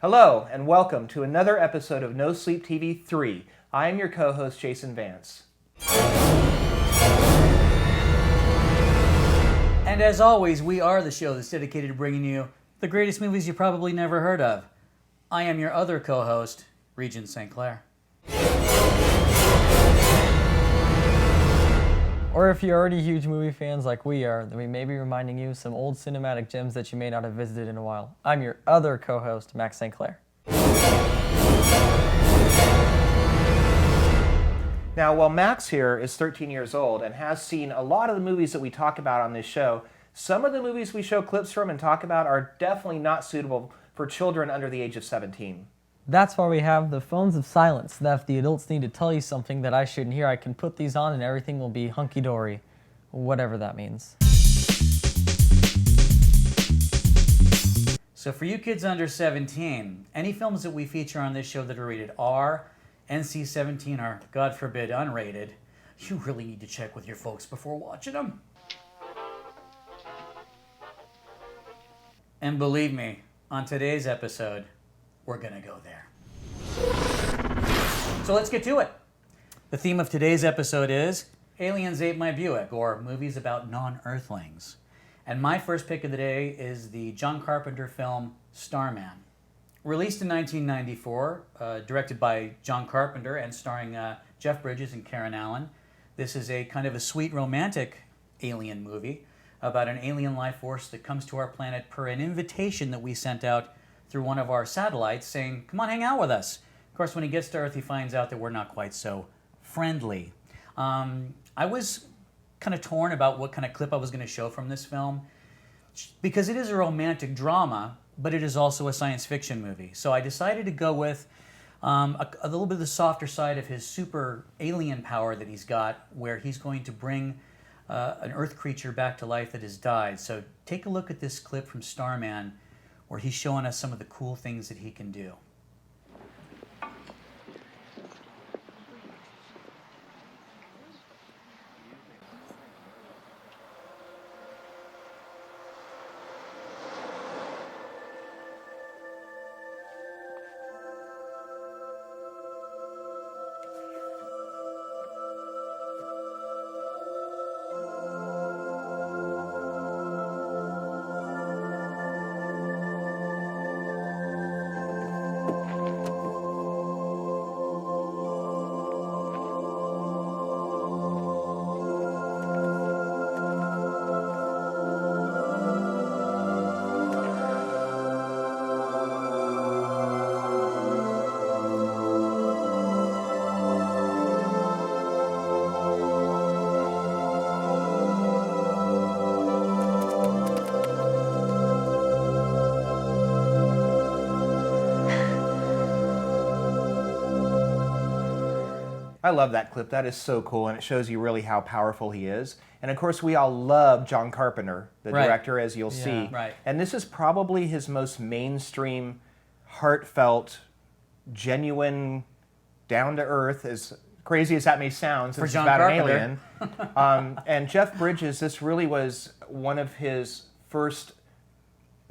Hello, and welcome to another episode of No Sleep TV3. I am your co-host, Jason Vance. And as always, we are the show that's dedicated to bringing you the greatest movies you probably never heard of. I am your other co-host, Regent St. Clair. Or if you're already huge movie fans like we are, then we may be reminding you some old cinematic gems that you may not have visited in a while. I'm your other co-host, Max St. Clair. Now, while Max here is 13 years old and has seen a lot of the movies that we talk about on this show, some of the movies we show clips from and talk about are definitely not suitable for children under the age of 17. That's why we have the phones of silence, that if the adults need to tell you something that I shouldn't hear, I can put these on and everything will be hunky-dory, whatever that means. So for you kids under 17, any films that we feature on this show that are rated R, NC-17, or, God forbid, unrated, you really need to check with your folks before watching them. And believe me, on today's episode, we're gonna go there. So let's get to it. The theme of today's episode is Aliens Ate My Buick, or movies about non-earthlings. And my first pick of the day is the John Carpenter film Starman. Released in 1994, directed by John Carpenter and starring Jeff Bridges and Karen Allen. This is a kind of a sweet romantic alien movie about an alien life force that comes to our planet per an invitation that we sent out through one of our satellites saying, come on, hang out with us. Of course, when he gets to Earth, he finds out that we're not quite so friendly. I was kind of torn about what kind of clip I was going to show from this film because it is a romantic drama, but it is also a science fiction movie. So I decided to go with a little bit of the softer side of his super alien power that he's got, where he's going to bring an Earth creature back to life that has died. So take a look at this clip from Starman, where he's showing us some of the cool things that he can do. I love that clip. That is so cool, and it shows you really how powerful he is. And of course, we all love John Carpenter, the director, as you'll see. Right. And this is probably his most mainstream, heartfelt, genuine, down-to-earth, as crazy as that may sound, since it's about an alien. And Jeff Bridges, this really was one of his first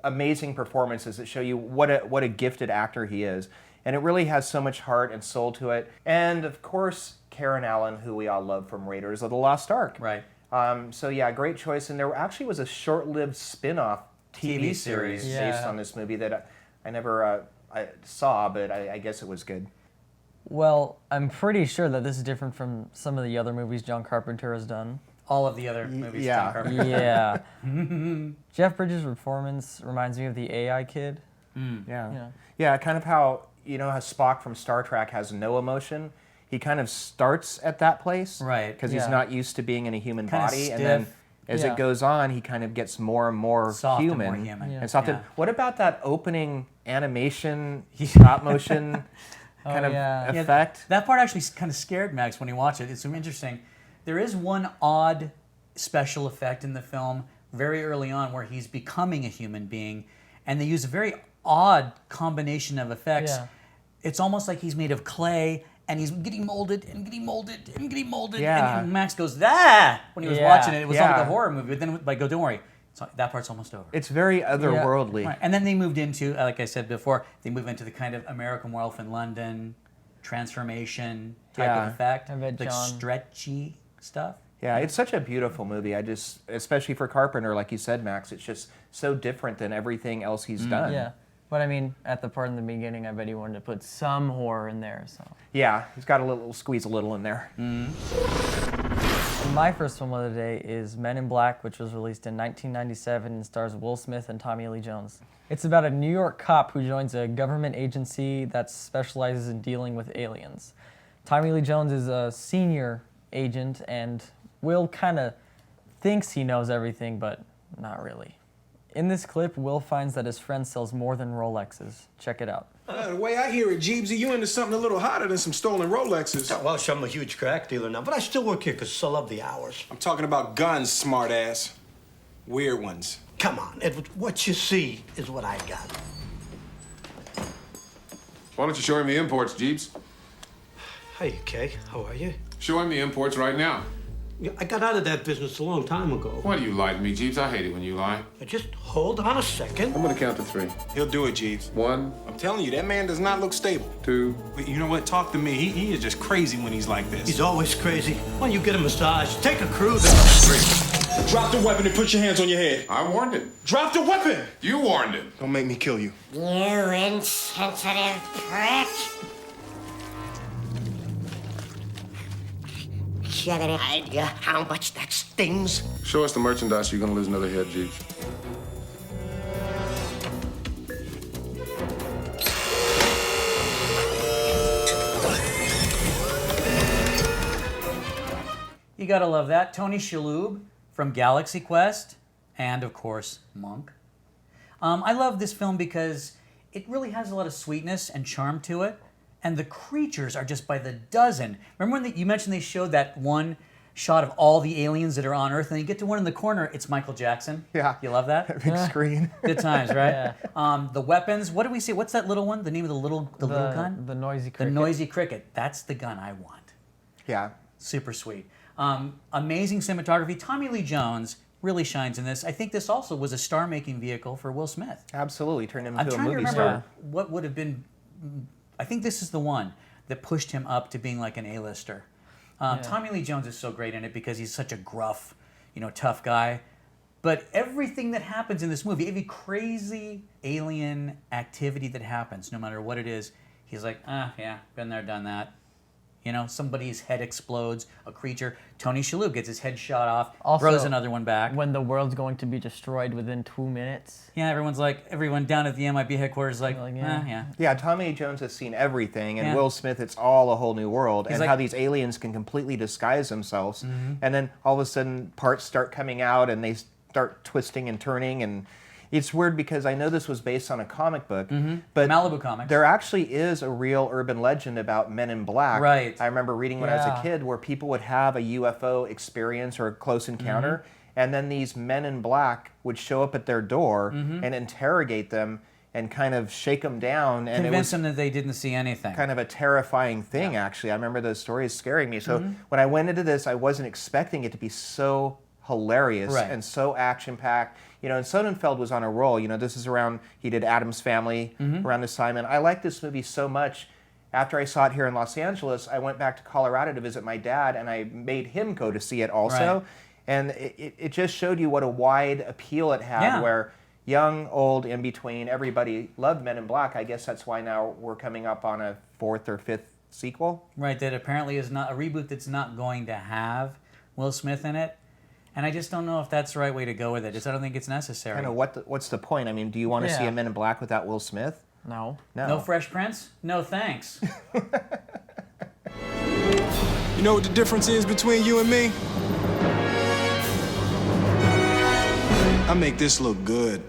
amazing performances that show you what a gifted actor he is. And it really has so much heart and soul to it. And of course, Karen Allen, who we all love from Raiders of the Lost Ark. Right. So yeah, great choice. And there actually was a short-lived spin-off TV series based on this movie that I never saw, but I guess it was good. Well, I'm pretty sure that this is different from some of the other movies John Carpenter has done. All of the other movies John Carpenter. Yeah. Jeff Bridges' performance reminds me of the AI kid. Yeah, kind of how, you know, how Spock from Star Trek has no emotion. He kind of starts at that place. Right. Because he's not used to being in a human Kinda body. stiff. And then as it goes on, he kind of gets more and more Soft and human. more human. And soft. Yeah. What about that opening animation, stop motion kind of effect? That part actually kind of scared Max when he watched it. It's interesting. There is one odd special effect in the film very early on where he's becoming a human being, and they use a very odd combination of effects. Yeah. It's almost like he's made of clay, and he's getting molded and getting molded and getting molded. Yeah. And Max goes, ah! When he was watching it, it was like a horror movie. But then, like, go, don't worry. So that part's almost over. It's very otherworldly. Right. And then they moved into, like I said before, they move into the kind of American Werewolf in London transformation type of effect, I bet like John- stretchy stuff. Yeah, it's such a beautiful movie. Especially for Carpenter, like you said, Max, it's just so different than everything else he's done. Yeah. But I mean, at the part in the beginning, I bet he wanted to put some horror in there. So Yeah, he's got squeeze a little in there. my first film of the day is Men in Black, which was released in 1997 and stars Will Smith and Tommy Lee Jones. It's about a New York cop who joins a government agency that specializes in dealing with aliens. Tommy Lee Jones is a senior agent, and Will kind of thinks he knows everything, but not really. In this clip, Will finds that his friend sells more than Rolexes. Check it out. The way I hear it, Jeebsy, you into something a little hotter than some stolen Rolexes. Well, I'm a huge crack dealer now, but I still work here because I love the hours. I'm talking about guns, smartass. Weird ones. Come on, Edward, what you see is what I got. Why don't you show him the imports, Jeeps? Hey, Kay, how are you? Show him the imports right now. Yeah, I got out of that business a long time ago. Why do you lie to me, Jeeps? I hate it when you lie. Just hold on a second. I'm gonna count to 3. He'll do it, Jeeves. 1, I'm telling you, that man does not look stable. 2. But you know what? Talk to me. He is just crazy when he's like this. He's always crazy. Why don't you get a massage? Take a cruise. 3. Drop the weapon and put your hands on your head. I warned him. Drop the weapon! You warned him. Don't make me kill you. You insensitive prick. You have any idea how much that stings? Show us the merchandise, you're gonna lose another head, Jeeps. You gotta love that. Tony Shalhoub from Galaxy Quest, and of course, Monk. I love this film because it really has a lot of sweetness and charm to it, and the creatures are just by the dozen. Remember when you mentioned they showed that one shot of all the aliens that are on Earth, and you get to one in the corner, it's Michael Jackson. Yeah. You love that? Big screen. Good times, right? The weapons, what do we see? What's that little one? The name of the little gun? The noisy The cricket. noisy cricket. That's the gun I want. Yeah. Super sweet. Amazing cinematography. Tommy Lee Jones really shines in this. I think this also was a star-making vehicle for Will Smith. Absolutely. Turned him I'm into a trying to movie remember star. what would have been. I think this is the one that pushed him up to being like an A-lister. Tommy Lee Jones is so great in it because he's such a gruff, tough guy. But everything that happens in this movie, every crazy alien activity that happens, no matter what it is, he's like, yeah, been there, done that. Somebody's head explodes, a creature. Tony Shalhoub gets his head shot off, Also, throws another one back. When the world's going to be destroyed within 2 minutes. Yeah, everyone down at the MIB headquarters is like, yeah. yeah. Yeah, Tommy Lee Jones has seen everything, and Yeah. Will Smith, it's all a whole new world, and like- how these aliens can completely disguise themselves, and then all of a sudden parts start coming out, and they start twisting and turning, and it's weird because I know this was based on a comic book, but Malibu Comics. there actually is a real urban legend about Men in Black. Right. I remember reading when I was Yeah. a kid where people would have a UFO experience or a close encounter, and then these Men in Black would show up at their door and interrogate them and kind of shake them down. And it Convince was them that they didn't see anything. kind of a terrifying thing, actually. I remember those stories scaring me. So when I went into this, I wasn't expecting it to be so hilarious Right. and so action-packed. And Sonnenfeld was on a roll. This is around, he did Addams Family around this time. And I liked this movie so much. After I saw it here in Los Angeles, I went back to Colorado to visit my dad, and I made him go to see it also. Right. And it just showed you what a wide appeal it had, Yeah. where young, old, in between, everybody loved Men in Black. I guess that's why now we're coming up on a 4th or 5th sequel. Right, that apparently is not a reboot that's not going to have Will Smith in it. And I just don't know if that's the right way to go with it. I don't think it's necessary. Kind of what's the point? I mean, do you want to see Yeah. a Men in Black without Will Smith? No. No Fresh Prince? No thanks. You know what the difference is between you and me? I make this look good.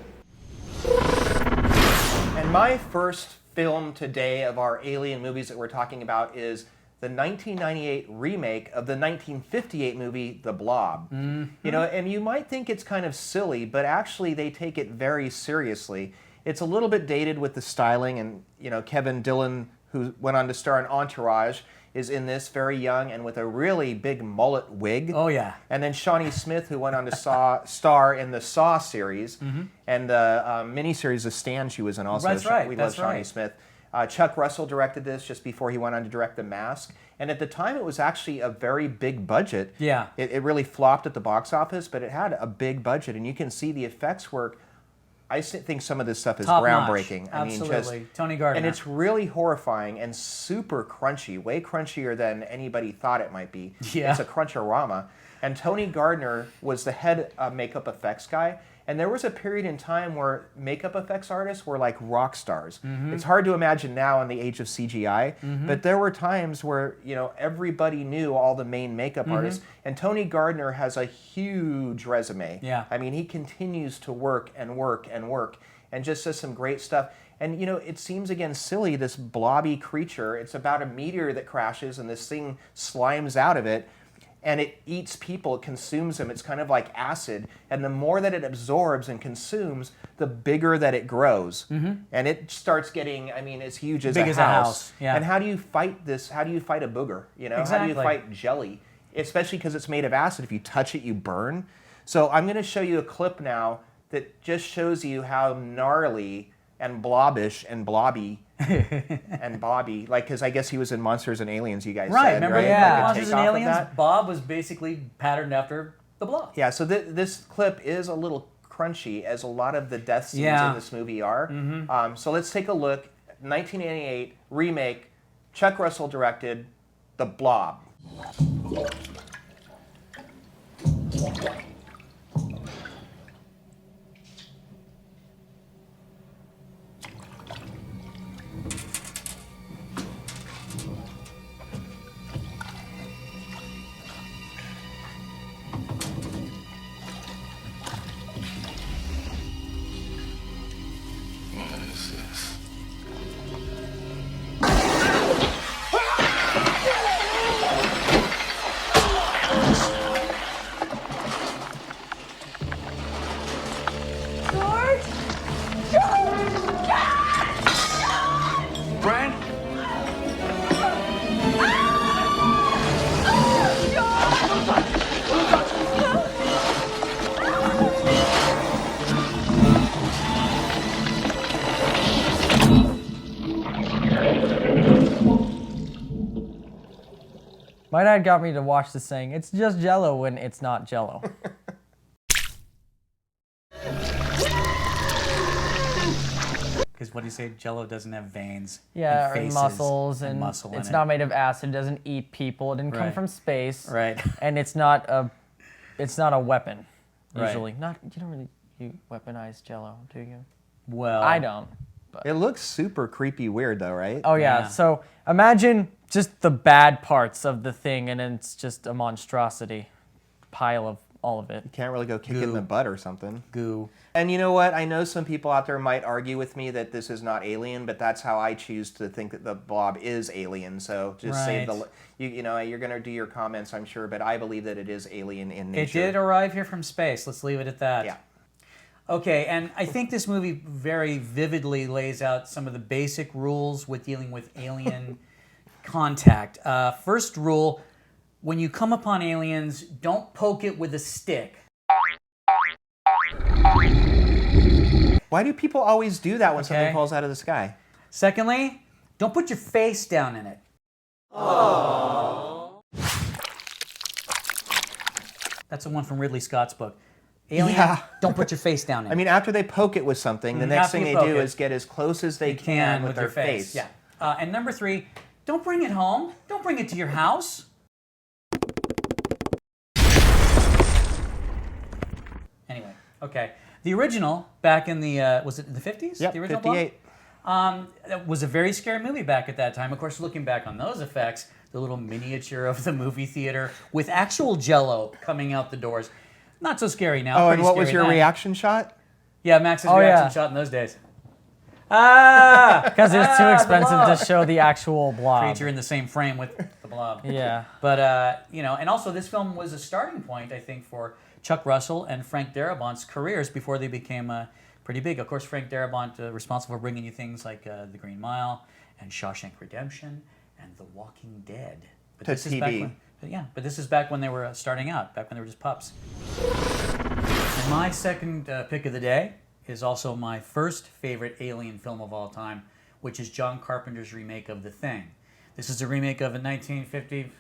And my first film today of our alien movies that we're talking about is the 1998 remake of the 1958 movie, The Blob. And you might think it's kind of silly, but actually they take it very seriously. It's a little bit dated with the styling, and Kevin Dillon, who went on to star in Entourage, is in this, very young and with a really big mullet wig. Oh, yeah. And then Shawnee Smith, who went on to star in the Saw series and the miniseries The Stand she was in also. That's right. We That's love Shawnee right. Smith. Chuck Russell directed this just before he went on to direct The Mask. And at the time, it was actually a very big budget. Yeah. It really flopped at the box office, but it had a big budget. And you can see the effects work. I think some of this stuff is Top groundbreaking. notch. I mean, Absolutely. Tony Gardner. and it's really horrifying and super crunchy, way crunchier than anybody thought it might be. Yeah. It's a crunchorama. And Tony Gardner was the head makeup effects guy. And there was a period in time where makeup effects artists were like rock stars. It's hard to imagine now in the age of CGI, but there were times where, you know, everybody knew all the main makeup artists. And Tony Gardner has a huge resume. Yeah. I mean, he continues to work and work and work and just does some great stuff. And, you know, it seems, again, silly, this blobby creature. It's about a meteor that crashes and this thing slimes out of it. And it eats people, it consumes them. It's kind of like acid. And the more that it absorbs and consumes, the bigger that it grows. And it starts getting, I mean, as huge as Big a as house. a house, yeah. And how do you fight this? How do you fight a booger? You know, how do you Exactly. fight jelly? Especially because it's made of acid. If you touch it, you burn. So I'm going to show you a clip now that just shows you how gnarly and blobbish and blobby and Bobby, like, because I guess he was in Monsters and Aliens, you guys Right, said, remember, right? yeah. Like a Monsters and takeoff of Aliens, that. Bob was basically patterned after the Blob. Yeah, so this clip is a little crunchy, as a lot of the death scenes Yeah. in this movie are. So let's take a look. 1988 remake, Chuck Russell directed, The Blob. What is this? Brent? My dad got me to watch this saying, it's just Jello when it's not Jello. Because what do you say? Jello doesn't have veins. Yeah, and or faces muscles, and muscle in it's it. not made of acid, it doesn't eat people, it didn't come Right. from space. Right. And it's not a weapon, Right. usually. You don't really weaponize Jello, do you? Well, I don't. It looks super creepy weird, though, right? Oh yeah. Yeah. So imagine just the bad parts of the thing, and then it's just a monstrosity pile of all of it. You can't really go kick it in Goo. the butt or something. Goo. And you know what? I know some people out there might argue with me that this is not Alien, but that's how I choose to think that the Blob is Alien. So just save Right. the, you know, you're going to do your comments, I'm sure, but I believe that it is alien in It nature. did arrive here from space. Let's leave it at that. Yeah. Okay, and I think this movie very vividly lays out some of the basic rules with dealing with alien contact. First rule, when you come upon aliens, don't poke it with a stick. Why do people always do that when Okay. something falls out of the sky? Secondly, don't put your face down in it. That's the one from Ridley Scott's book. Alien, Yeah. don't put your face down in it. I mean, after they poke it with something, the next After thing you they poke do it, is get as close as they you can with their your face. Yeah. And number three, don't bring it home. Don't bring it to your house. Anyway, okay. The original, back in the, was it in the 50s? Yep, the original 58. That was a very scary movie back at that time. Of course, looking back on those effects, the little miniature of the movie theater with actual Jello coming out the doors. Not so scary now. Oh, and pretty what was scary your then. reaction shot? Yeah, Max's Oh, reaction yeah. shot in those days. Ah! Because it's too the expensive Blob. to show the actual blob. Creature in the same frame with the Blob. Yeah. But, you know, and also this film was a starting point, I think, for Chuck Russell and Frank Darabont's careers before they became pretty big. Of course, Frank Darabont responsible for bringing you things like The Green Mile and Shawshank Redemption and The Walking Dead. But To this is TV. back when, but this is back when they were starting out, back when they were just pups. And my second pick of the day is also my first favorite Alien film of all time, which is John Carpenter's remake of The Thing. This is a remake of a 1950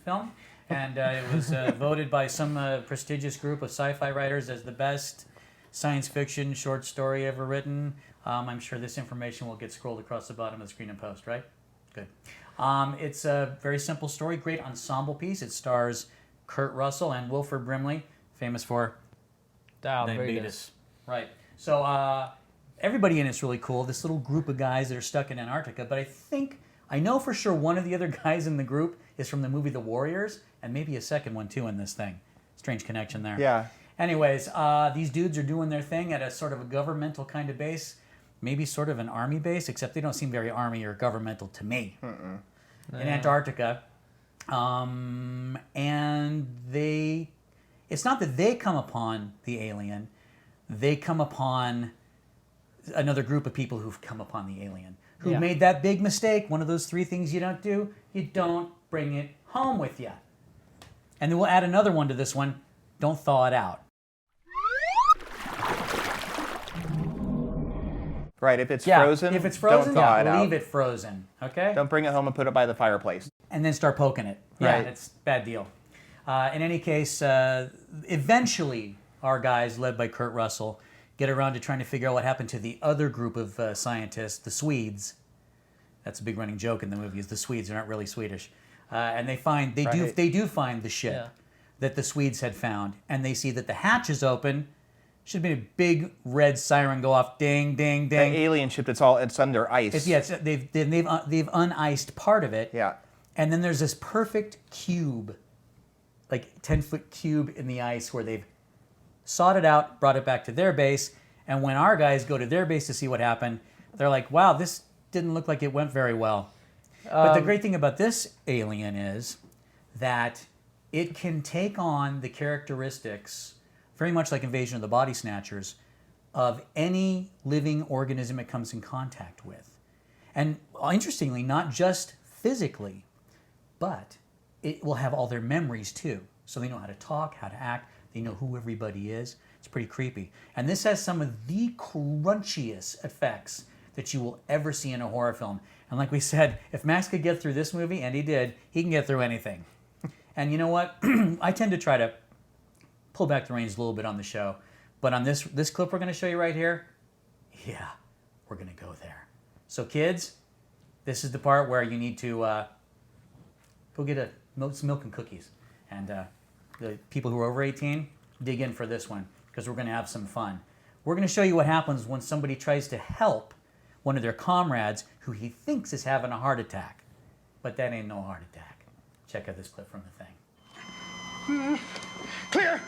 film, and it was voted by some prestigious group of sci-fi writers as the best science fiction short story ever written. I'm sure this information will get scrolled across the bottom of the screen in post, right? Good. It's a very simple story, great ensemble piece. It stars Kurt Russell and Wilford Brimley, famous for Diabetes. Right. So everybody in it's really cool. This little group of guys that are stuck in Antarctica, but I know for sure one of the other guys in the group is from the movie The Warriors, and maybe a second one too in this thing. Strange connection there. Yeah. Anyways, these dudes are doing their thing at a sort of a governmental kind of base, maybe sort of an army base, except they don't seem very army or governmental to me. In Antarctica. And it's not that they come upon the alien, they come upon another group of people who've come upon the alien, who made that big mistake, one of those three things you don't do, you don't bring it home with you. And then we'll add another one to this one, don't thaw it out. Right, if it's frozen, If it's frozen, don't thaw it out. leave it frozen, okay? Don't bring it home and put it by the fireplace. And then start poking it. Yeah, Right. it's a bad deal. In any case, eventually our guys, led by Kurt Russell, get around to trying to figure out what happened to the other group of scientists, the Swedes. That's a big running joke in the movie, is the Swedes are not really Swedish. And they do find the ship that the Swedes had found, and they see that the hatch is open. Should have been a big red siren go off, ding, ding, The ding. alien ship, it's under ice. They've uniced part of it. Yeah. And then there's this perfect cube, like 10-foot cube in the ice where they've sawed it out, brought it back to their base, and when our guys go to their base to see what happened, they're like, wow, this didn't look like it went very well. But the great thing about this alien is that it can take on the characteristics, very much like Invasion of the Body Snatchers, of any living organism it comes in contact with. And interestingly, not just physically, but it will have all their memories too. So they know how to talk, how to act, they know who everybody is. It's pretty creepy. And this has some of the crunchiest effects that you will ever see in a horror film. And like we said, if Max could get through this movie, and he did, he can get through anything. And you know what? I tend to try to pull back the reins a little bit on the show. But on this clip we're going to show you right here, yeah, we're going to go there. So kids, this is the part where you need to go get some milk and cookies. And the people who are over 18, dig in for this one, because we're going to have some fun. We're going to show you what happens when somebody tries to help one of their comrades who he thinks is having a heart attack. But that ain't no heart attack. Check out this clip from The Thing. Clear!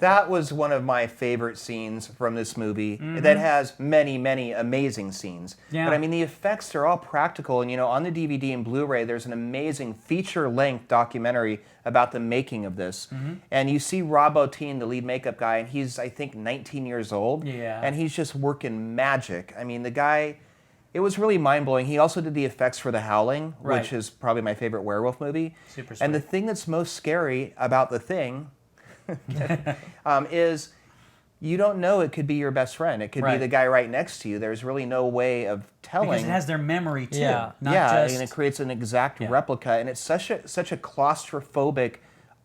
That was one of my favorite scenes from this movie that has many, many amazing scenes. Yeah. But I mean, the effects are all practical. And, you know, on the DVD and Blu-ray, there's an amazing feature-length documentary about the making of this. And you see Rob Bottin, the lead makeup guy, and he's, I think, 19 years old. Yeah. And he's just working magic. I mean, the guy it was really mind-blowing. He also did the effects for The Howling, Right. which is probably my favorite werewolf movie. Super And the sweet. thing that's most scary about The Thing is you don't know it could be your best friend. It could be Right. the guy right next to you. There's really no way of telling. Because it has their memory too. Yeah. Not yeah, just, and it creates an exact replica, and it's such a claustrophobic,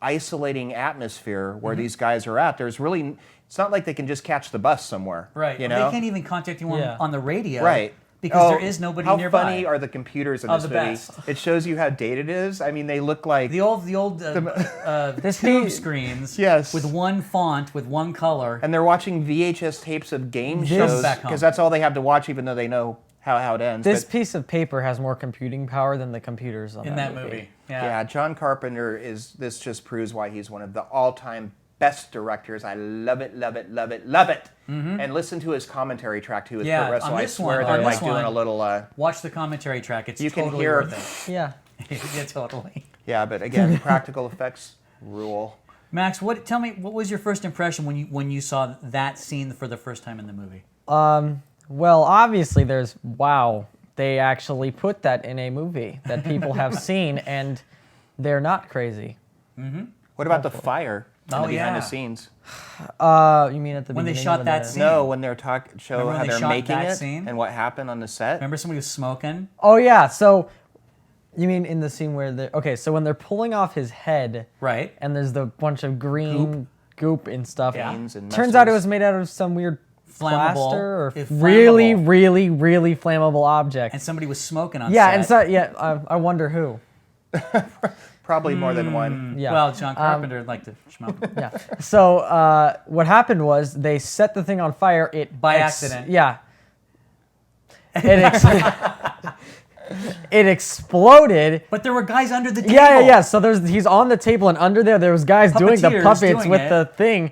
isolating atmosphere where Mm-hmm. these guys are at. There's really, it's not like they can just catch the bus somewhere. right. You know, They can't even contact you on, Yeah. on the radio. right. Because there is nobody how nearby. How funny are the computers in Oh, this the movie? best. It shows you how dated it is. I mean, they look like The old This tube movie- screens Yes. with one font, with one color. and they're watching VHS tapes of game This- shows Back home. because that's all they have to watch, even though they know how it ends. This But, piece of paper has more computing power than the computers on In that movie. yeah, John Carpenter is. This just proves why he's one of the all-time best directors. I love it, love it, love it, love it. And listen to his commentary track too with Yeah, Kurt Russell. on I this swear one- they're on like this doing one- a little. Watch the commentary track. It's You can totally hear- worth Yeah. it. Yeah, totally. Yeah, but again, practical effects rule. Max, tell me, what was your first impression when you saw that scene for the first time in the movie? Well, obviously, wow, they actually put that in a movie that people have seen, and they're not crazy. What about the fire and Oh, the behind yeah. the scenes? You mean at the When they beginning shot when that they're- scene? No, when they're show Remember when how they they're shot making that it scene? and what happened on the set. Remember somebody was smoking? Oh yeah, so you mean in the scene where so when they're pulling off his head, Right. and there's the bunch of green goop and stuff. Yeah. Veins and Turns out it messes. was made out of some weird Flammable. plaster or It's really, flammable. really, really flammable object. And somebody was smoking on Yeah, set. and so I wonder who. Probably more than one. Yeah. Well, John Carpenter liked to smoke. Yeah. So what happened was they set the thing on fire. It By accident. Yeah. It exploded. But there were guys under the table. Yeah. So he's on the table, and under there was guys doing the Puppeteers puppets doing with it. the thing,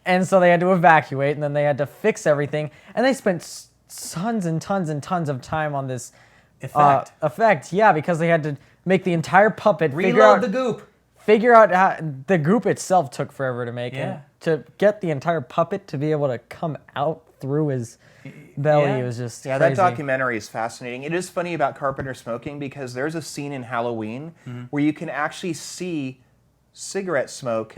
and so they had to evacuate, and then they had to fix everything, and they spent tons and tons and tons of time on this Effect. Yeah, because they had to make the entire puppet. Reload the goop. Figure out how the goop itself took forever to make, Yeah. and to get the entire puppet to be able to come out through his belly Yeah. was just Yeah, crazy. that documentary is fascinating. It is funny about Carpenter smoking because there's a scene in Halloween where you can actually see cigarette smoke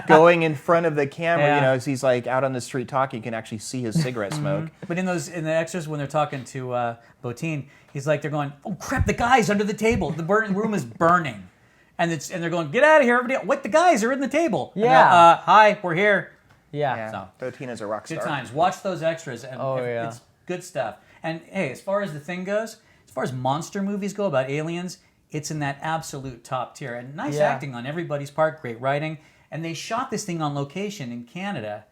going in front of the camera. Yeah. You know, as he's like out on the street talking, you can actually see his cigarette smoke. But in the extras when they're talking to Botine, he's like, they're going, oh crap, the guys under the table. The room is burning. And they're going, get out of here, everybody. What, the guys are in the table. And they're, Yeah. Hi, we're here. Yeah. Yeah, So. Botina's a rock star. Good times. Watch those extras. And Oh, yeah. It's good stuff. And hey, as far as the thing goes, as far as monster movies go about aliens, it's in that absolute top tier. And nice Yeah. acting on everybody's part, great writing. And they shot this thing on location in Canada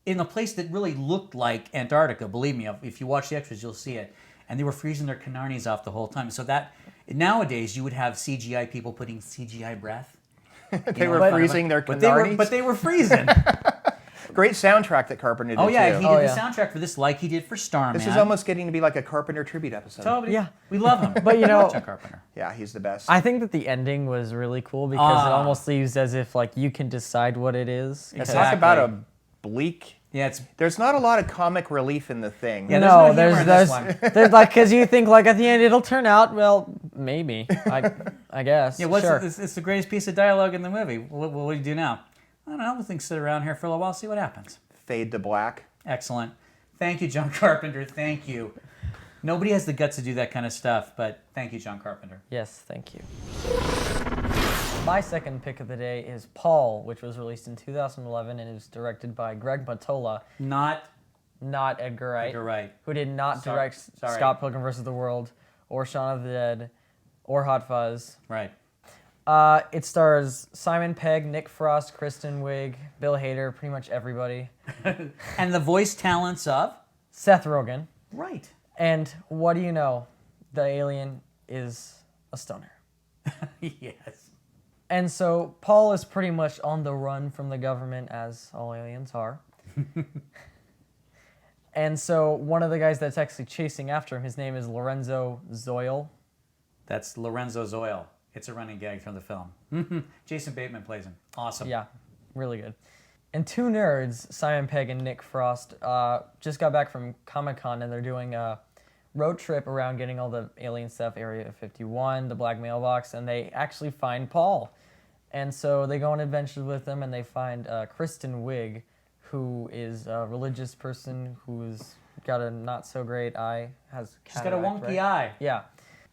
in a place that really looked like Antarctica. Believe me, if you watch the extras, you'll see it. And they were freezing their canarnies off the whole time. So that nowadays you would have CGI people putting CGI breath. They were freezing their But canardies. they were freezing. Great soundtrack that Carpenter did Oh yeah, too. he did the soundtrack for this, like he did for Starman. This is almost getting to be like a Carpenter tribute episode. Totally. Yeah. We love him. But, you know- John Carpenter. Yeah, he's the best. I think that the ending was really cool because it almost leaves as if like you can decide what it is. Talk Exactly. about a bleak. Yeah, it's There's not a lot of comic relief in the thing. Yeah, No, there's no humor in this one. there's like because you think like at the end it'll turn out well, maybe I guess. yeah. What's sure. it's the greatest piece of dialogue in the movie. What do you do now? I don't know. We'll think sit around here for a little while, see what happens. Fade to black. Excellent. Thank you, John Carpenter. Thank you. Nobody has the guts to do that kind of stuff, but thank you, John Carpenter. Yes, thank you. My second pick of the day is Paul, which was released in 2011 and it was directed by Greg Mottola, Not not Edgar Wright, Edgar Wright. who did not Sorry- direct sorry. Scott Pilgrim vs. the World or Shaun of the Dead or Hot Fuzz. Right. It stars Simon Pegg, Nick Frost, Kristen Wiig, Bill Hader, pretty much everybody. And the voice talents of Seth Rogen. right. And what do you know? The alien is a stoner. Yes. And so Paul is pretty much on the run from the government, as all aliens are. And so one of the guys that's actually chasing after him, his name is Lorenzo Zoil. That's Lorenzo Zoil. It's a running gag from the film. Jason Bateman plays him. Awesome. Yeah, really good. And two nerds, Simon Pegg and Nick Frost, just got back from Comic-Con and they're doing road trip around getting all the alien stuff, Area 51, the black mailbox, and they actually find Paul. And so they go on adventures with him, and they find Kristen Wiig, who is a religious person who's got a not so great eye. She's got a wonky eye. Yeah.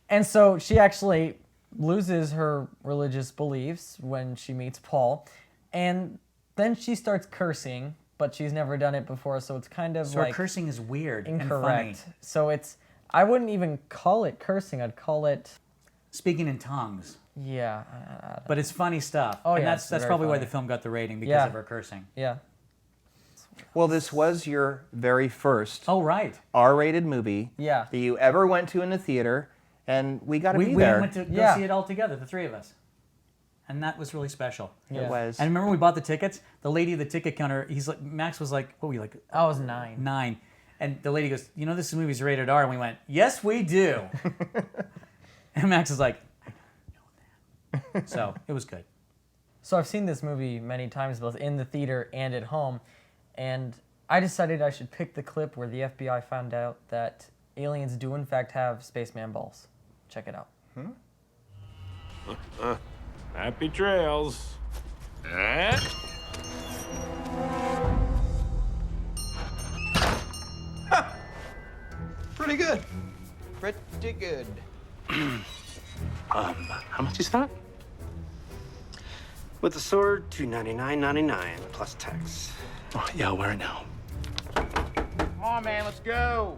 And so she actually loses her religious beliefs when she meets Paul. And then she starts cursing, but she's never done it before, so it's kind of So like... her cursing is weird incorrect. and funny. So it's... I wouldn't even call it cursing. I'd call it... Speaking in tongues. Yeah. But it's funny stuff. Oh, and yeah, that's it's very probably why funny. the film got the rating, because of her cursing. Yeah. Well, this was your very first Oh, right. R-rated movie Yeah. that you ever went to in the theater, and we got to be We there. went to go Yeah. see it all together, the three of us. And that was really special. Yeah. It was. And remember we bought the tickets? The lady at the ticket counter, Max was like, what were you like? I was 9. 9. And the lady goes, you know this movie's rated R? And we went, yes, we do. And Max is like, I don't know that. So it was good. So I've seen this movie many times, both in the theater and at home, and I decided I should pick the clip where the FBI found out that aliens do in fact have spaceman balls. Check it out. Happy trails. Eh? Pretty good. Pretty good. How much is that? With the sword, $299.99 plus tax. Oh, yeah, I'll wear it now. Come on, man, let's go.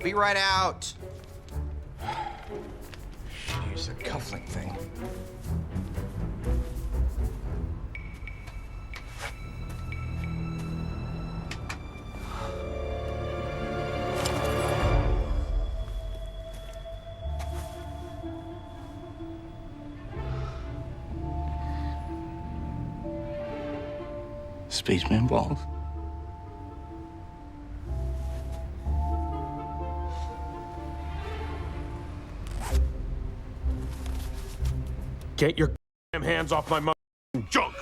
Be right out. Here's a cufflink thing. Spaceman balls. Get your hands off my junk.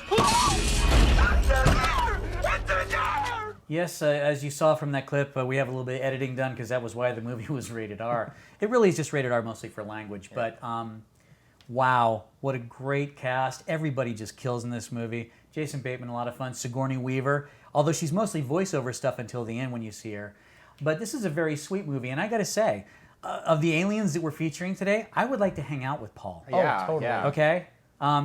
Yes, as you saw from that clip, we have a little bit of editing done because that was why the movie was rated R. It really is just rated R mostly for language, but wow, what a great cast. Everybody just kills in this movie. Jason Bateman, a lot of fun. Sigourney Weaver, although she's mostly voiceover stuff until the end when you see her. But this is a very sweet movie, and I gotta say, of the aliens that we're featuring today, I would like to hang out with Paul. Yeah, totally. yeah. Okay?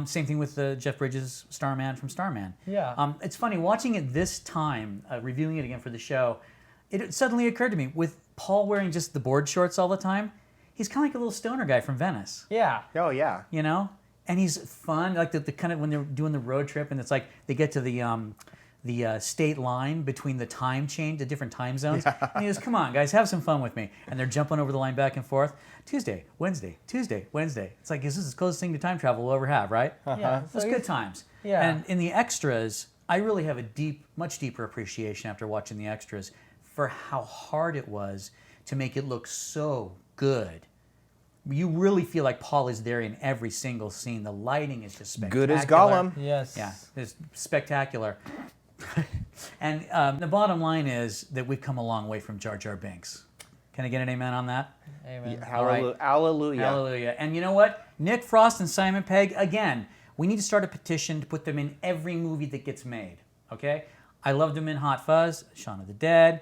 Same thing with Jeff Bridges' Starman from Starman. Yeah. It's funny, watching it this time, reviewing it again for the show, it suddenly occurred to me, with Paul wearing just the board shorts all the time, he's kind of like a little stoner guy from Venice. Yeah. Oh, yeah. You know? And he's fun, like the kind of when they're doing the road trip, and it's like they get to the state line between the time change, the different time zones. Yeah. And he goes, come on, guys, have some fun with me. And they're jumping over the line back and forth. Tuesday, Wednesday, Tuesday, Wednesday. It's like, this is the closest thing to time travel we'll ever have, right? Yeah. It's good times. Yeah. And in the extras, I really have a much deeper appreciation after watching the extras for how hard it was to make it look so good. You really feel like Paul is there in every single scene. The lighting is just spectacular. Good as Gollum. Yes. Yeah, it's spectacular. And the bottom line is that we've come a long way from Jar Jar Binks. Can I get an amen on that? Amen. Hallelujah. Hallelujah. Hallelujah. And you know what? Nick Frost and Simon Pegg, again, we need to start a petition to put them in every movie that gets made. Okay? I loved them in Hot Fuzz, Shaun of the Dead.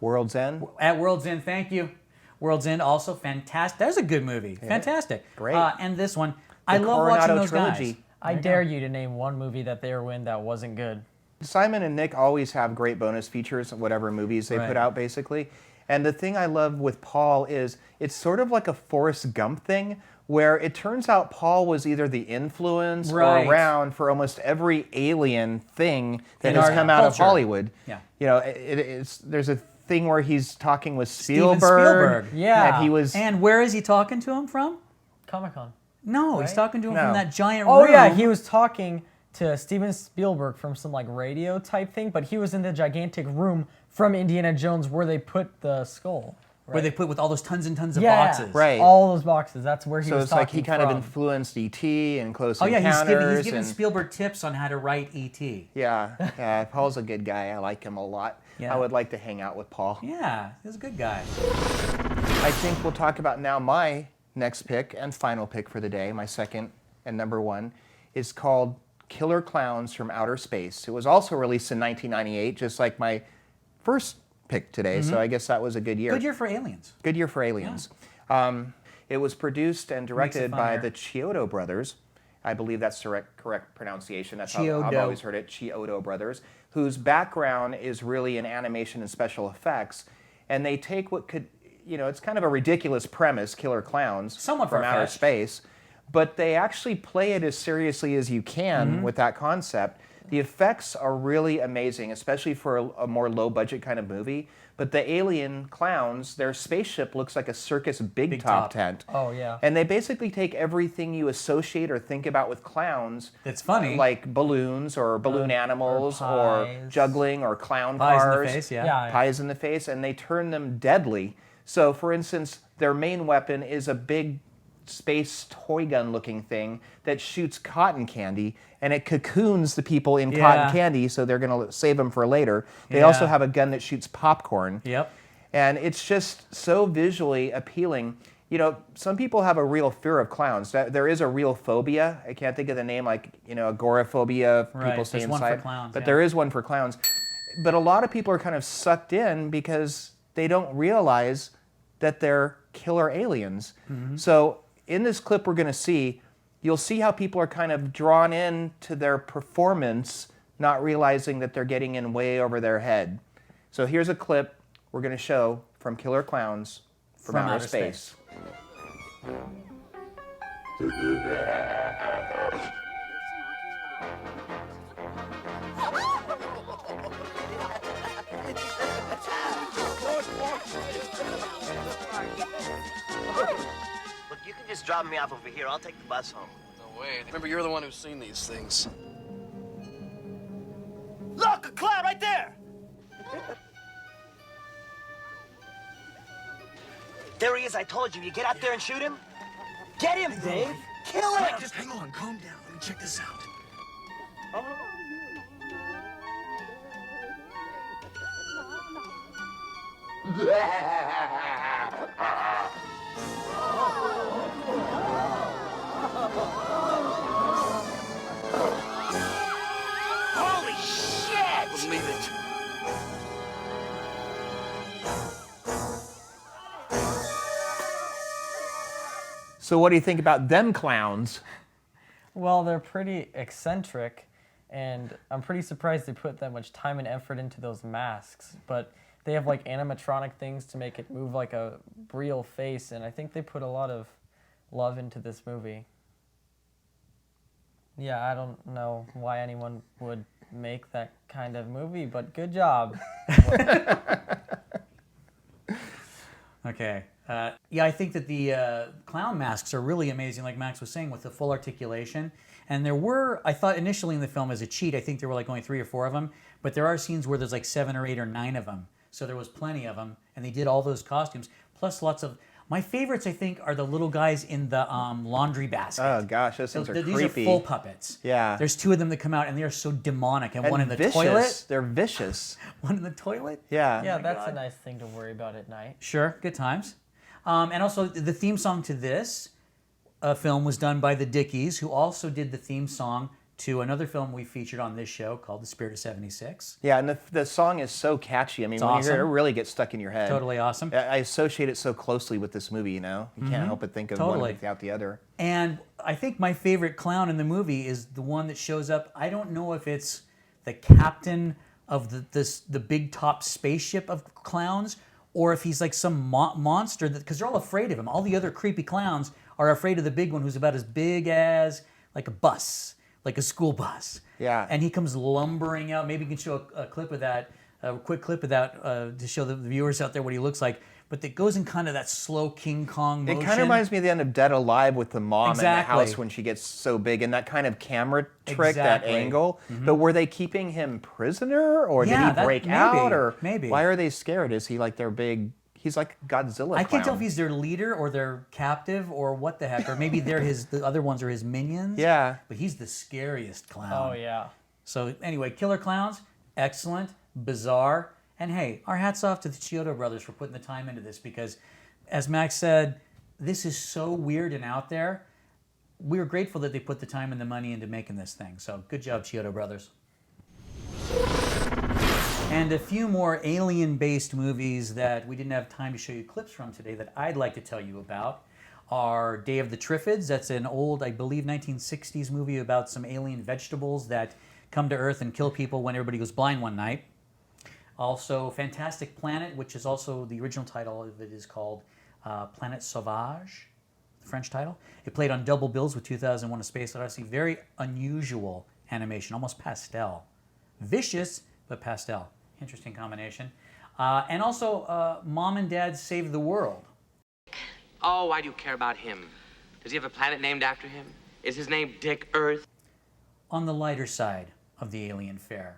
World's End. At World's End, thank you. World's End, also fantastic. That's a good movie. Fantastic. Great. And this one, I love Coronado watching those trilogy. guys. I dare you to name one movie that they were in that wasn't good. Simon and Nick always have great bonus features, whatever movies they Right. put out, basically. And the thing I love with Paul is it's sort of like a Forrest Gump thing, where it turns out Paul was either the influence Right. or around for almost every alien thing that In has our come out of culture. Hollywood. Yeah. You know, there's a thing where he's talking with Steven Spielberg. Spielberg. Yeah. And he was... And where is he talking to him from? Comic-Con. No, he's Right? talking to him No. from that giant Oh room. yeah, he was talking to Steven Spielberg from some like radio type thing, but he was in the gigantic room from Indiana Jones where they put the skull. where they put with all those tons and tons of Yeah, boxes. Right. All those boxes. That's where he So was it's like he talking kind of from. influenced E.T. and Close Oh yeah, Encounters. he's giving and, Spielberg tips on how to write E.T. yeah, Paul's a good guy. I like him a lot. Yeah. I would like to hang out with Paul. Yeah, he's a good guy. I think we'll talk about now my next pick and final pick for the day, my second and number one, is called Killer Clowns from Outer Space. It was also released in 1998, just like my first pick today, so I guess that was a good year. Good year for aliens. Good year for aliens. It was produced and directed by the Chiodo brothers. I believe that's the correct pronunciation. That's how I've Chiodo. always heard it, Chiodo brothers, whose background is really in animation and special effects. And they take what could, it's kind of a ridiculous premise, Killer Clowns Somewhat from outer far-fetched. space, but they actually play it as seriously as you can with that concept. The effects are really amazing, especially for a more low-budget kind of movie. But the alien clowns, their spaceship looks like a circus big top top. tent. Oh, yeah. And they basically take everything you associate or think about with clowns. That's funny. Like balloons or balloon animals or pies. juggling or clown Pies in the cars. face, yeah. Yeah. Pies in the face, and they turn them deadly. So, for instance, their main weapon is a big space toy gun looking thing that shoots cotton candy, and it cocoons the people in cotton candy, so they're going to save them for later. They also have a gun that shoots popcorn. Yep. And it's just so visually appealing. Some people have a real fear of clowns. There is a real phobia. I can't think of the name, like, agoraphobia, Right, people stay there's one for inside. clowns, But yeah. there is one for clowns. But a lot of people are kind of sucked in because they don't realize that they're killer aliens. So in this clip we're going to see, you'll see how people are kind of drawn in to their performance, not realizing that they're getting in way over their head. So here's a clip we're going to show from Killer Clowns from Outer Space. Look, you can just drop me off over here. I'll take the bus home. No way. Remember, you're the one who's seen these things. Look, a clown right there! There he is, I told you. You get out there and shoot him? Get him, Dave! Kill him! Just hang on, calm down. Let me check this out. Holy shit! Believe it. So what do you think about them clowns? Well, they're pretty eccentric, and I'm pretty surprised they put that much time and effort into those masks. But they have like animatronic things to make it move like a real face, and I think they put a lot of love into this movie. Yeah, I don't know why anyone would make that kind of movie, but good job. Okay. Yeah, I think that the clown masks are really amazing, like Max was saying, with the full articulation. And there were, I thought initially in the film as a cheat, I think there were like only 3 or 4 of them, but there are scenes where there's like 7 or 8 or 9 of them. So there was plenty of them, and they did all those costumes, plus lots of... My favorites, I think, are the little guys in the laundry basket. Oh gosh, those things are These creepy. are full puppets. Yeah. There's 2 of them that come out, and they are so demonic. And one in the vicious. toilet. They're vicious. One in the toilet. Yeah. Yeah, that's a nice thing to worry about at night. Sure, good times. And also, the theme song to this film was done by the Dickies, who also did the theme song to another film we featured on this show called The Spirit of 76. Yeah, and the song is so catchy. I mean, It's when you hear it, it awesome. really gets stuck in your head. Totally awesome. I associate it so closely with this movie, You can't help but think of one Totally. without the other. And I think my favorite clown in the movie is the one that shows up. I don't know if it's the captain of the big top spaceship of clowns, or if he's like some monster, because they're all afraid of him. All the other creepy clowns are afraid of the big one, who's about as big as like a bus, like a school bus. Yeah. And he comes lumbering out. Maybe you can show a clip of that, a quick clip of that to show the viewers out there what he looks like. But it goes in kind of that slow King Kong motion. It kind of reminds me of the end of Dead Alive with the mom in the Exactly. house when she gets so big, and that kind of camera trick, Exactly. that angle. But were they keeping him prisoner, or Yeah, did he break maybe, out, or maybe. why are they scared? Is he like their big? He's like Godzilla. I can't tell if clown. he's their leader or their captive or what the heck, or maybe the other ones are his minions. Yeah. But he's the scariest clown. Oh, yeah. So anyway, Killer Clowns, excellent, bizarre, and hey, our hats off to the Chiodo brothers for putting the time into this because, as Max said, this is so weird and out there. We're grateful that they put the time and the money into making this thing. So good job, Chiodo brothers. And a few more alien-based movies that we didn't have time to show you clips from today that I'd like to tell you about are Day of the Triffids. That's an old, I believe, 1960s movie about some alien vegetables that come to Earth and kill people when everybody goes blind one night. Also, Fantastic Planet, which is also the original title of it is called Planet Sauvage, the French title. It played on double bills with 2001: A Space Odyssey. Very unusual animation, almost pastel. Vicious, but pastel. Interesting combination. And also, Mom and Dad Save the World. Oh, why do you care about him? Does he have a planet named after him? Is his name Dick Earth? On the lighter side of the alien fare,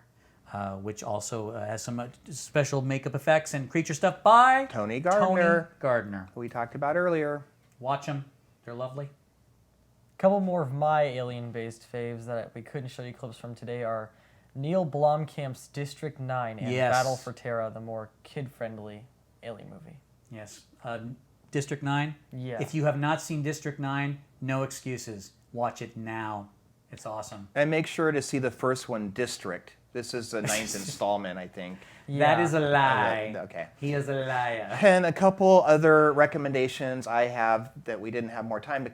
which also has some special makeup effects and creature stuff by Tony Gardner. Who we talked about earlier. Watch them. They're lovely. A couple more of my alien-based faves that we couldn't show you clips from today are Neil Blomkamp's District 9 and Yes. Battle for Terra, the more kid-friendly alien movie. Yes. District 9? Yeah. If you have not seen District 9, no excuses. Watch it now. It's awesome. And make sure to see the first one, District. This is the 9th installment, I think. That is a lie. Okay. He is a liar. And a couple other recommendations I have that we didn't have more time to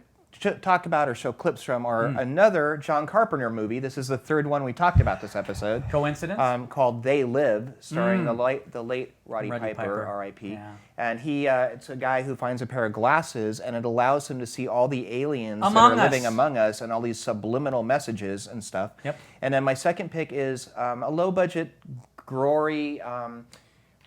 talk about or show clips from are another John Carpenter movie. This is the third one we talked about this episode. Coincidence? Called They Live, starring the late Roddy Piper, R.I.P. Yeah. And it's a guy who finds a pair of glasses, and it allows him to see all the aliens Among that are us. living among us and all these subliminal messages and stuff. Yep. And then my second pick is a low-budget, gory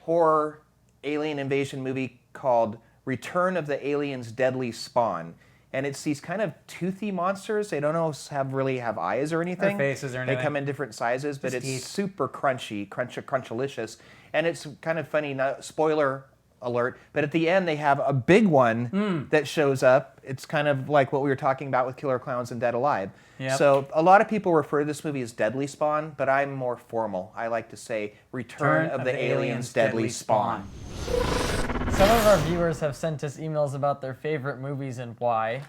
horror alien invasion movie called Return of the Aliens' Deadly Spawn. And it's these kind of toothy monsters. They don't always really have eyes or anything. Or faces or anything. They come in different sizes, but Just it's teeth. super crunchy, crunchalicious. And it's kind of funny, not, spoiler alert, but at the end they have a big one that shows up. It's kind of like what we were talking about with Killer Clowns and Dead Alive. Yep. So a lot of people refer to this movie as Deadly Spawn, but I'm more formal. I like to say Return of the Aliens' Deadly Spawn. Some of our viewers have sent us emails about their favorite movies and why.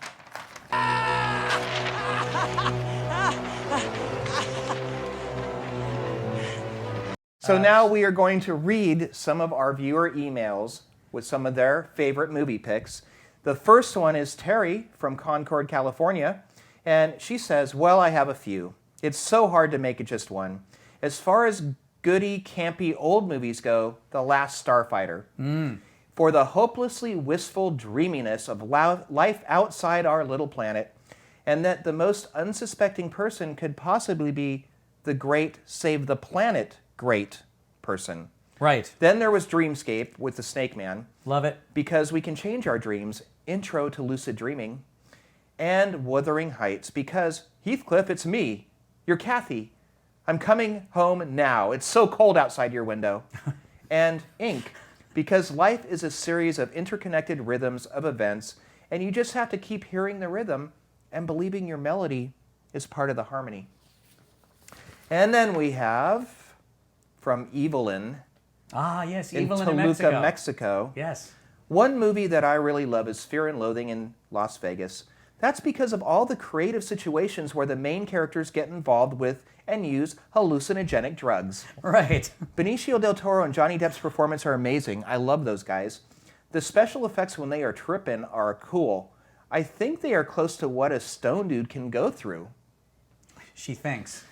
So now we are going to read some of our viewer emails with some of their favorite movie picks. The first one is Terry from Concord, California, and she says, well, I have a few. It's so hard to make it just one. As far as goody, campy old movies go, The Last Starfighter. For the hopelessly wistful dreaminess of life outside our little planet, and that the most unsuspecting person could possibly be the great save the planet great person. Right. Then there was Dreamscape with the Snake Man. Love it. Because we can change our dreams, Intro to Lucid Dreaming. And Wuthering Heights, because Heathcliff, it's me. You're Kathy. I'm coming home now. It's so cold outside your window. And Ink, because life is a series of interconnected rhythms of events, and you just have to keep hearing the rhythm and believing your melody is part of the harmony. And then we have from Evelyn Ah, yes, in Evelyn Toluca, in Mexico. Yes. One movie that I really love is Fear and Loathing in Las Vegas. That's because of all the creative situations where the main characters get involved with and use hallucinogenic drugs. Right. Benicio del Toro and Johnny Depp's performance are amazing. I love those guys. The special effects when they are tripping are cool. I think they are close to what a stone dude can go through. She thinks.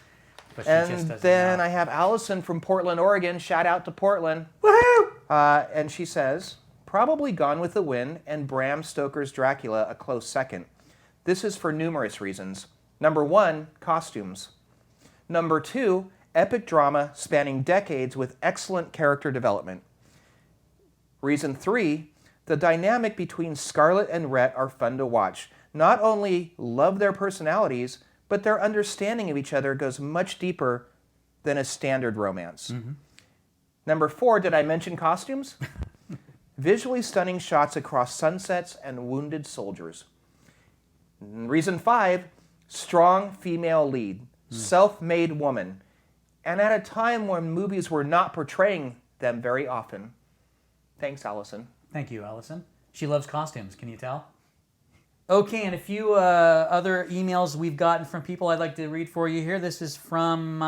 But she just And doesn't then know. I have Allison from Portland, Oregon. Shout out to Portland. Woohoo! And she says, probably Gone with the Wind and Bram Stoker's Dracula a close second. This is for numerous reasons. Number one, costumes. Number two, epic drama spanning decades with excellent character development. Reason three, the dynamic between Scarlett and Rhett are fun to watch. Not only love their personalities, but their understanding of each other goes much deeper than a standard romance. Number four, did I mention costumes? visually stunning shots across sunsets and wounded soldiers. Reason 5, strong female lead, self-made woman, and at a time when movies were not portraying them very often. Thanks, Allison. Thank you, Allison. She loves costumes, can you tell? Okay, and a few other emails we've gotten from people I'd like to read for you here. This is from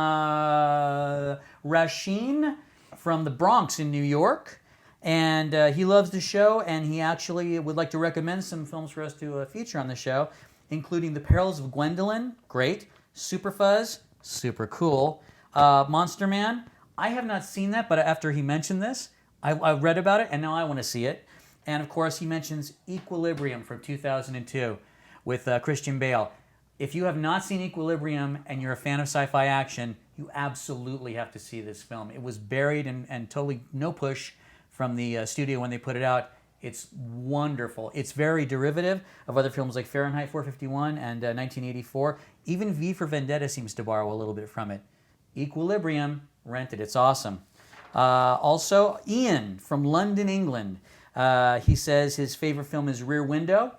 Rasheen from the Bronx in New York. And he loves the show, and he actually would like to recommend some films for us to feature on the show, including The Perils of Gwendolyn, great. Super Fuzz, super cool. Monster Man, I have not seen that, but after he mentioned this, I read about it, and now I want to see it. And of course, he mentions Equilibrium from 2002 with Christian Bale. If you have not seen Equilibrium and you're a fan of sci-fi action, you absolutely have to see this film. It was buried and totally no push from the studio when they put it out. It's wonderful. It's very derivative of other films like Fahrenheit 451 and 1984. Even V for Vendetta seems to borrow a little bit from it. Equilibrium, rent it. It's awesome. Also, Ian from London, England. He says his favorite film is Rear Window.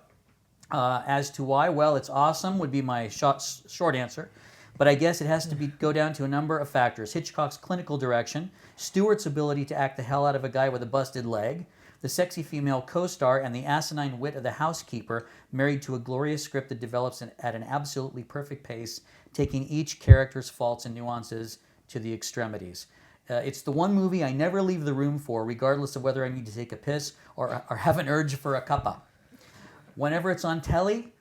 As to why, well, it's awesome would be my short answer. But I guess it has to go down to a number of factors. Hitchcock's clinical direction, Stewart's ability to act the hell out of a guy with a busted leg, the sexy female co-star, and the asinine wit of the housekeeper, married to a glorious script that develops at an absolutely perfect pace, taking each character's faults and nuances to the extremities. It's the one movie I never leave the room for, regardless of whether I need to take a piss or have an urge for a cuppa. Whenever it's on telly,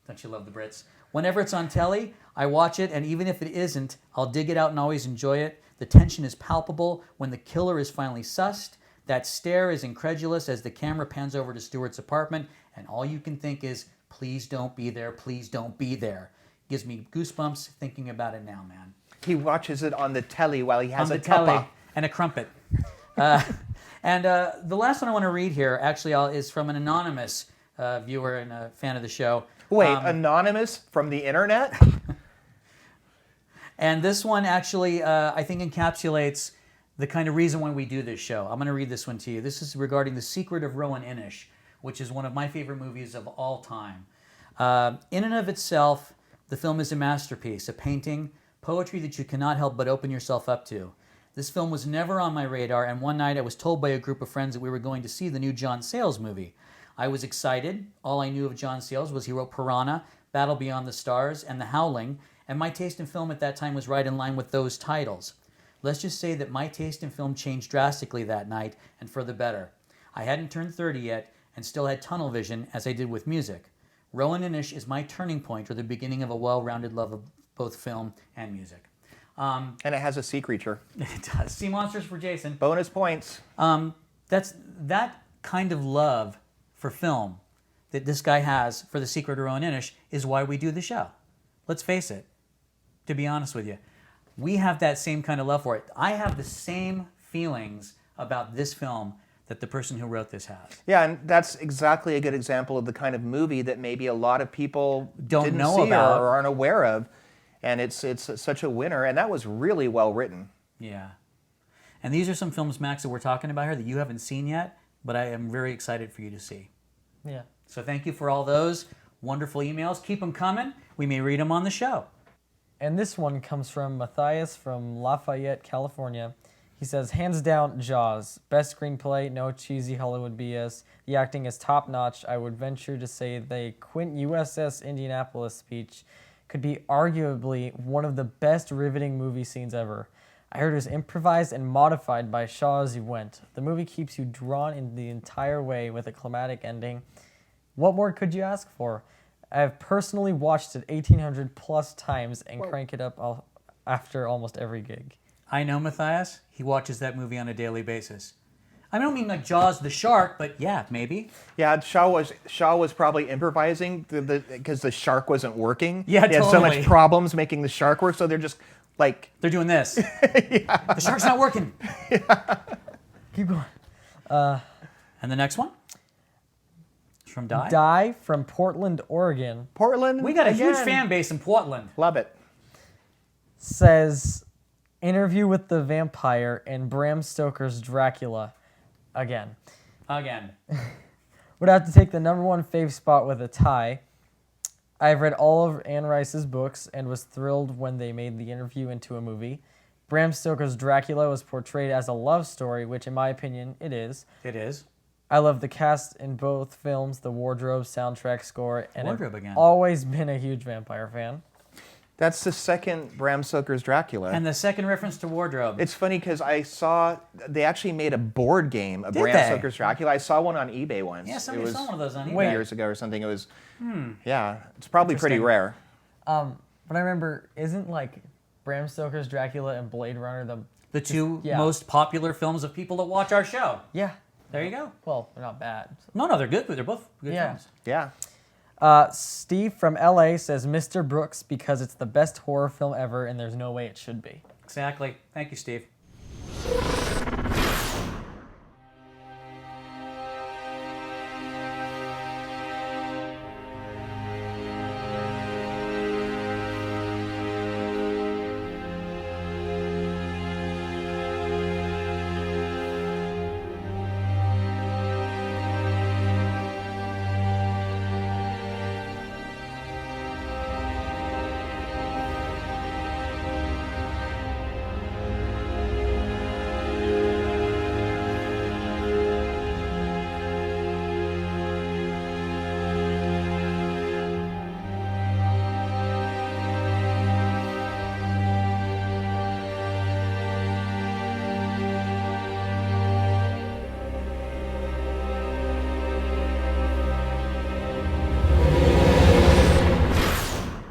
don't you love the Brits? Whenever it's on telly, I watch it, and even if it isn't, I'll dig it out and always enjoy it. The tension is palpable when the killer is finally sussed. That stare is incredulous as the camera pans over to Stewart's apartment, and all you can think is, please don't be there, please don't be there. Gives me goosebumps thinking about it now, man. He watches it on the telly while he has on a the telly cuppa. And a crumpet. And the last one I want to read here actually is from an anonymous viewer and a fan of the show. Wait, anonymous from the internet? And this one actually, I think, encapsulates the kind of reason why we do this show. I'm going to read this one to you. This is regarding The Secret of Rowan Inish, which is one of my favorite movies of all time. In and of itself, the film is a masterpiece, a painting, poetry that you cannot help but open yourself up to. This film was never on my radar, and one night I was told by a group of friends that we were going to see the new John Sayles movie. I was excited. All I knew of John Sayles was he wrote Piranha, Battle Beyond the Stars, and The Howling, and my taste in film at that time was right in line with those titles. Let's just say that my taste in film changed drastically that night, and for the better. I hadn't turned 30 yet, and still had tunnel vision, as I did with music. Rowan Inish is my turning point, or the beginning of a well-rounded love of both film and music. And it has a sea creature. It does. Sea monsters for Jason. Bonus points. That's that kind of love for film that this guy has for The Secret of Rowan Inish is why we do the show. Let's face it, to be honest with you. We have that same kind of love for it. I have the same feelings about this film that the person who wrote this has. Yeah, and that's exactly a good example of the kind of movie that maybe a lot of people Don't know see about or aren't aware of. And it's such a winner, and that was really well written. Yeah. And these are some films, Max, that we're talking about here that you haven't seen yet, but I am very excited for you to see. Yeah. So thank you for all those wonderful emails. Keep them coming. We may read them on the show. And this one comes from Matthias from Lafayette, California. He says, hands down, Jaws. Best screenplay, no cheesy Hollywood BS. The acting is top-notch. I would venture to say the Quint USS Indianapolis speech could be arguably one of the best riveting movie scenes ever. I heard it was improvised and modified by Shaw as he went. The movie keeps you drawn in the entire way with a climatic ending. What more could you ask for? I have personally watched it 1,800 plus times and crank it up after almost every gig. I know Matthias. He watches that movie on a daily basis. I don't mean like Jaws the shark, but yeah, maybe. Yeah, Shaw was probably improvising because the shark wasn't working. Yeah, He had so much problems making the shark work, so they're just like... They're doing this. Yeah. The shark's not working. Yeah. Keep going. And the next one? It's from Di. Di from Portland, Oregon. Portland? We got a huge fan base in Portland. Love it. Says, Interview with the Vampire and Bram Stoker's Dracula. Again. Again. Would have to take the #1 fave spot with a tie. I've read all of Anne Rice's books and was thrilled when they made The Interview into a movie. Bram Stoker's Dracula was portrayed as a love story, which in my opinion, it is. It is. I love the cast in both films, the wardrobe, soundtrack, score, and Wardrobe I've again. always been a huge vampire fan. That's the second Bram Stoker's Dracula. And the second reference to wardrobe. It's funny because I saw they actually made a board game of Did Bram they? Stoker's Dracula. I saw one on eBay once. Yeah, somebody saw one of those on It eBay. years ago or something. It was, yeah, it's probably pretty rare. But I remember, isn't like Bram Stoker's Dracula and Blade Runner The two yeah. most popular films of people that watch our show. Yeah. There you go. Well, they're not bad. No, they're good, but they're both good films. Yeah. Steve from LA says Mr. Brooks because it's the best horror film ever and there's no way it should be. Exactly. Thank you, Steve.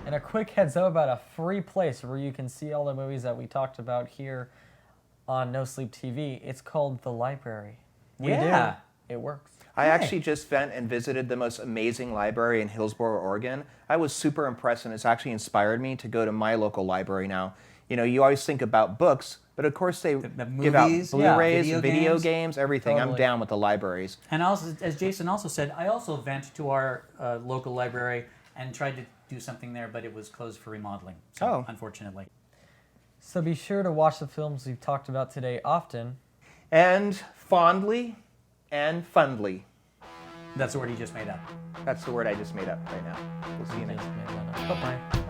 And a quick heads up about a free place where you can see all the movies that we talked about here on No Sleep TV. It's called The Library. Yeah. It works. I actually just went and visited the most amazing library in Hillsboro, Oregon. I was super impressed, and it's actually inspired me to go to my local library now. You know, you always think about books, but of course they give out movies, Blu-rays, yeah, video games, everything. Totally. I'm down with the libraries. And also, as Jason also said, I also went to our local library and tried to do something there, but it was closed for remodeling. So, unfortunately. So be sure to watch the films we've talked about today often. And fondly and fundly. That's the word he just made up. That's the word I just made up right now. We'll see you next time. Bye-bye.